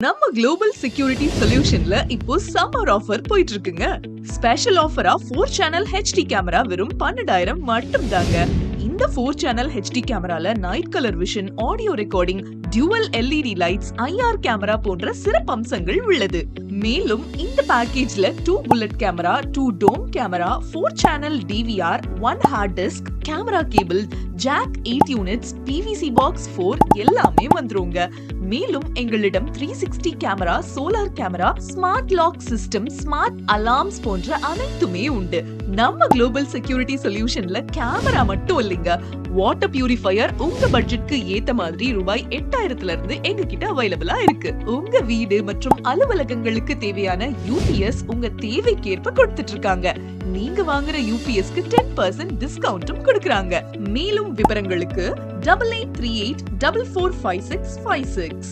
நம்ம global security சொல்யூஷன்ல இப்போ summer offer போயிட்டு இருக்குங்க. ஸ்பெஷல் ஆஃபரா 4 சேனல் HD கேமரா வெறும் 12,000 மட்டும் தாங்க. இந்த 4 சேனல் HD கேமரால night colour vision, audio recording, dual LED lights, IR camera போன்ற சிறப்பு அம்சங்கள் உள்ளது. மேலும் இந்த பேக்கேஜ்ல 2 bullet camera, 2 dome camera, 4 channel DVR, 1 hard disk, camera cable, jack 8 units, PVC box 4 எல்லாமே வந்துருங்க. மேலும் எங்களிடம் 360 camera, solar camera, smart lock system, smart alarms போன்ற அனைத்துமே உண்டு. நம்ம குளோபல் செக்யூரிட்டி சொல்யூஷன்ல கேமரா மட்டும் இல்லைங்க, வாட்டர் பியூரிஃபையர் உங்க பட்ஜெட்க்கு ஏத்த மாதிரி ரூபாய் 8,000 இருந்து எங்க கிட்ட அவைலபிளா இருக்கு. உங்க வீடு மற்றும் அலுவலகங்களுக்கு தேவையான UPS உங்க தேவைக்கேற்ப கொடுத்துட்டு இருக்காங்க. நீங்க வாங்குற UPSக்கு 10% டிஸ்கவுண்டும் கொடுக்கறாங்க. மேலும் விவரங்களுக்கு 8838445656.